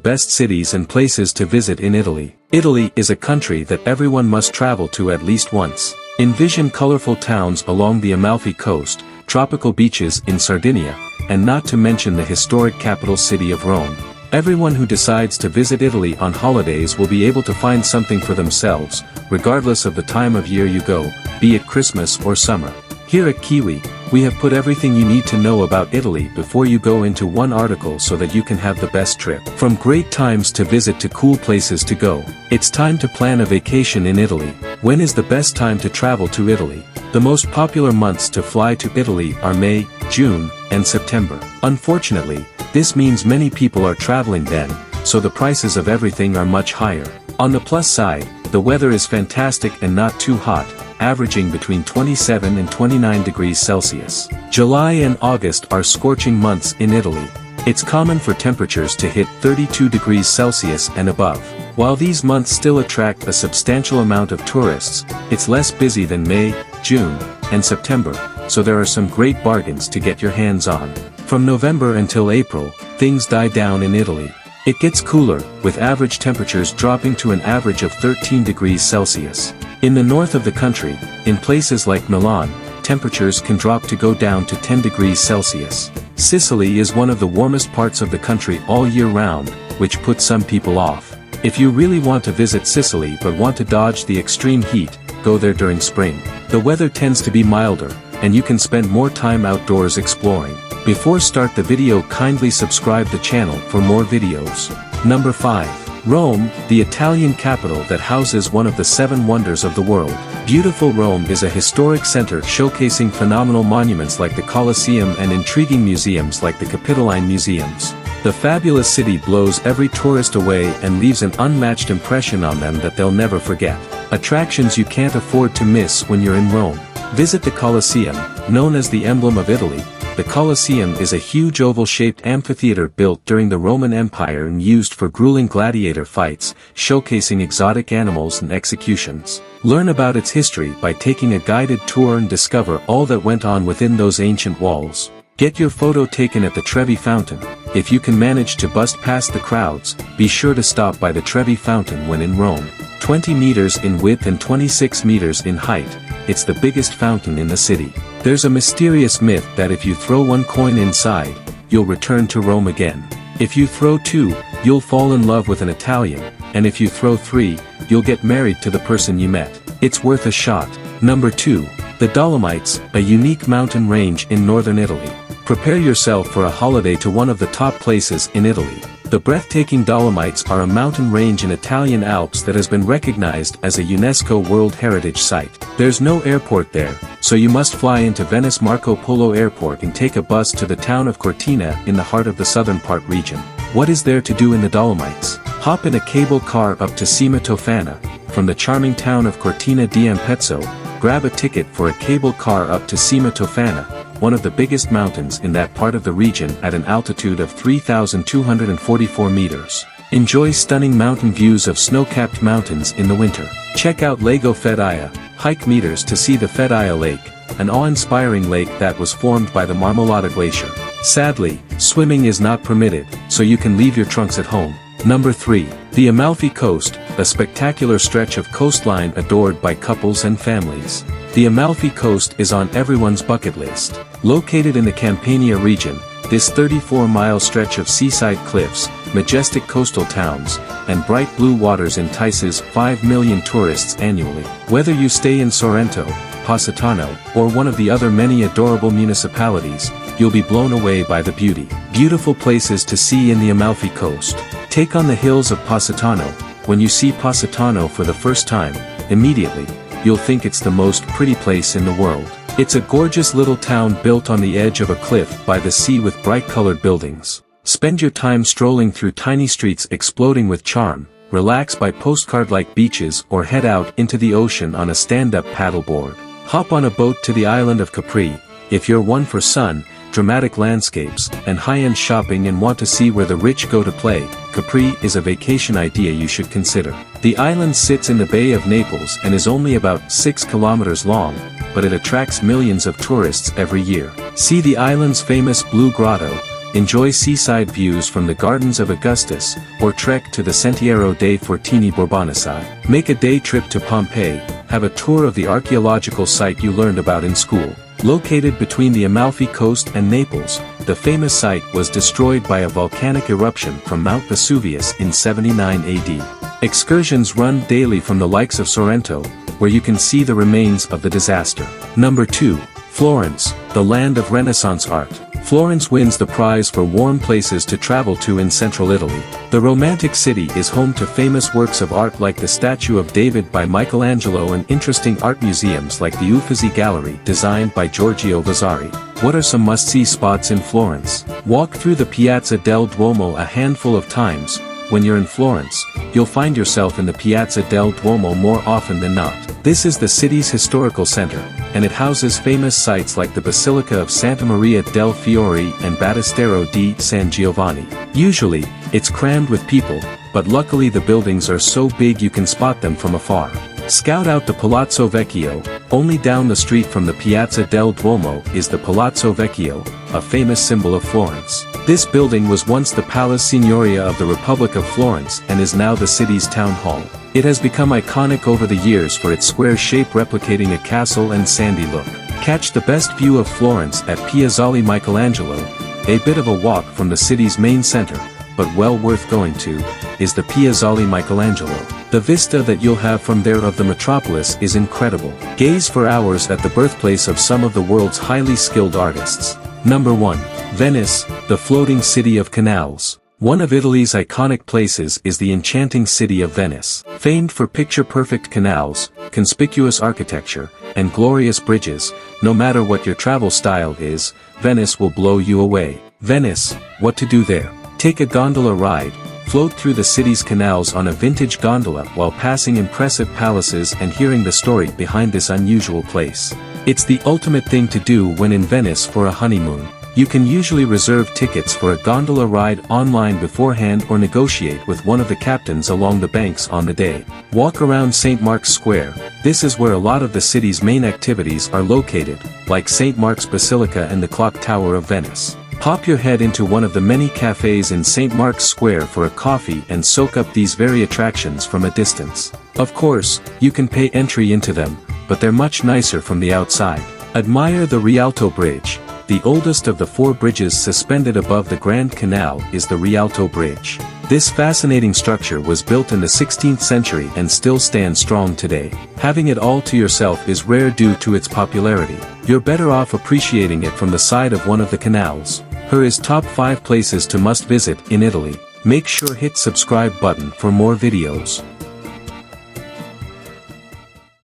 best cities and places to visit in Italy. Italy is a country that everyone must travel to at least once. Envision colorful towns along the Amalfi Coast, tropical beaches in Sardinia, and not to mention the historic capital city of Rome. Everyone who decides to visit Italy on holidays will be able to find something for themselves, regardless of the time of year you go, be it Christmas or summer. Here at Kiwi, we have put everything you need to know about Italy before you go into one article so that you can have the best trip. From great times to visit to cool places to go, it's time to plan a vacation in Italy. When is the best time to travel to Italy? The most popular months to fly to Italy are May, June, and September. Unfortunately, this means many people are traveling then, so the prices of everything are much higher. On the plus side, the weather is fantastic and not too hot, averaging between 27 and 29 degrees Celsius. July and August are scorching months in Italy. It's common for temperatures to hit 32 degrees Celsius and above. While these months still attract a substantial amount of tourists, it's less busy than May, June, and September, so there are some great bargains to get your hands on. From November until April, things die down in Italy. It gets cooler, with average temperatures dropping to an average of 13 degrees Celsius. In the north of the country, in places like Milan, temperatures can drop to go down to 10 degrees Celsius. Sicily is one of the warmest parts of the country all year round, which puts some people off. If you really want to visit Sicily but want to dodge the extreme heat, go there during spring. The weather tends to be milder, and you can spend more time outdoors exploring. Before start the video, kindly subscribe the channel for more videos. Number 5. Rome, the Italian capital that houses one of the 7 wonders of the world. Beautiful Rome is a historic center showcasing phenomenal monuments like the Colosseum and intriguing museums like the Capitoline Museums. The fabulous city blows every tourist away and leaves an unmatched impression on them that they'll never forget. Attractions you can't afford to miss when you're in Rome. Visit the Colosseum, known as the emblem of Italy. The Colosseum is a huge oval-shaped amphitheater built during the Roman Empire and used for grueling gladiator fights, showcasing exotic animals and executions. Learn about its history by taking a guided tour and discover all that went on within those ancient walls. Get your photo taken at the Trevi Fountain. If you can manage to bust past the crowds, be sure to stop by the Trevi Fountain when in Rome. 20 meters in width and 26 meters in height, it's the biggest fountain in the city. There's a mysterious myth that if you throw 1 coin inside, you'll return to Rome again. If you throw 2, you'll fall in love with an Italian, and if you throw 3, you'll get married to the person you met. It's worth a shot. Number 2. The Dolomites, a unique mountain range in northern Italy. Prepare yourself for a holiday to one of the top places in Italy. The breathtaking Dolomites are a mountain range in Italian Alps that has been recognized as a UNESCO World Heritage Site. There's no airport there, so you must fly into Venice Marco Polo Airport and take a bus to the town of Cortina in the heart of the southern part region. What is there to do in the Dolomites? Hop in a cable car up to Cima Tofana. From the charming town of Cortina d'Ampezzo, grab a ticket for a cable car up to Cima Tofana, one of the biggest mountains in that part of the region at an altitude of 3,244 meters. Enjoy stunning mountain views of snow-capped mountains in the winter. Check out Lago Fedaya, hike meters to see the Fedaya Lake, an awe-inspiring lake that was formed by the Marmolada Glacier. Sadly, swimming is not permitted, so you can leave your trunks at home. Number 3. The Amalfi Coast, a spectacular stretch of coastline adored by couples and families. The Amalfi Coast is on everyone's bucket list. Located in the Campania region, this 34-mile stretch of seaside cliffs, majestic coastal towns, and bright blue waters entices 5 million tourists annually. Whether you stay in Sorrento, Positano, or one of the other many adorable municipalities, you'll be blown away by the beauty. Beautiful places to see in the Amalfi Coast. Take on the hills of Positano. When you see Positano for the first time, immediately, you'll think it's the most pretty place in the world. It's a gorgeous little town built on the edge of a cliff by the sea with bright-colored buildings. Spend your time strolling through tiny streets exploding with charm, relax by postcard-like beaches or head out into the ocean on a stand-up paddleboard. Hop on a boat to the island of Capri, if you're one for sun, dramatic landscapes, and high-end shopping and want to see where the rich go to play, Capri is a vacation idea you should consider. The island sits in the Bay of Naples and is only about 6 kilometers long, but it attracts millions of tourists every year. See the island's famous Blue Grotto, enjoy seaside views from the Gardens of Augustus, or trek to the Sentiero dei Fortini Borbonici. Make a day trip to Pompeii, have a tour of the archaeological site you learned about in school. Located between the Amalfi Coast and Naples, the famous site was destroyed by a volcanic eruption from Mount Vesuvius in 79 AD. Excursions run daily from the likes of Sorrento, where you can see the remains of the disaster. Number 2. Florence, the land of Renaissance art. Florence wins the prize for warm places to travel to in central Italy. The romantic city is home to famous works of art like the Statue of David by Michelangelo and interesting art museums like the Uffizi Gallery designed by Giorgio Vasari. What are some must-see spots in Florence? Walk through the Piazza del Duomo a handful of times. When you're in Florence, you'll find yourself in the Piazza del Duomo more often than not. This is the city's historical center, and it houses famous sites like the Basilica of Santa Maria del Fiore and Battistero di San Giovanni. Usually, it's crammed with people, but luckily the buildings are so big you can spot them from afar. Scout out the Palazzo Vecchio. Only down the street from the Piazza del Duomo is the Palazzo Vecchio, a famous symbol of Florence. This building was once the Palace Signoria of the Republic of Florence and is now the city's town hall. It has become iconic over the years for its square shape replicating a castle and sandy look. Catch the best view of Florence at Piazzale Michelangelo. A bit of a walk from the city's main center, but well worth going to, is the Piazzale Michelangelo. The vista that you'll have from there of the metropolis is incredible. Gaze for hours at the birthplace of some of the world's highly skilled artists. Number 1. Venice, the floating city of canals. One of Italy's iconic places is the enchanting city of Venice. Famed for picture-perfect canals, conspicuous architecture, and glorious bridges, no matter what your travel style is, Venice will blow you away. Venice, what to do there? Take a gondola ride, float through the city's canals on a vintage gondola while passing impressive palaces and hearing the story behind this unusual place. It's the ultimate thing to do when in Venice for a honeymoon. You can usually reserve tickets for a gondola ride online beforehand or negotiate with one of the captains along the banks on the day. Walk around St. Mark's Square. This is where a lot of the city's main activities are located, like St. Mark's Basilica and the Clock Tower of Venice. Pop your head into one of the many cafes in St. Mark's Square for a coffee and soak up these very attractions from a distance. Of course, you can pay entry into them, but they're much nicer from the outside. Admire the Rialto Bridge. The oldest of the 4 bridges suspended above the Grand Canal is the Rialto Bridge. This fascinating structure was built in the 16th century and still stands strong today. Having it all to yourself is rare due to its popularity. You're better off appreciating it from the side of one of the canals. Here is top 5 places to must visit in Italy. Make sure hit subscribe button for more videos.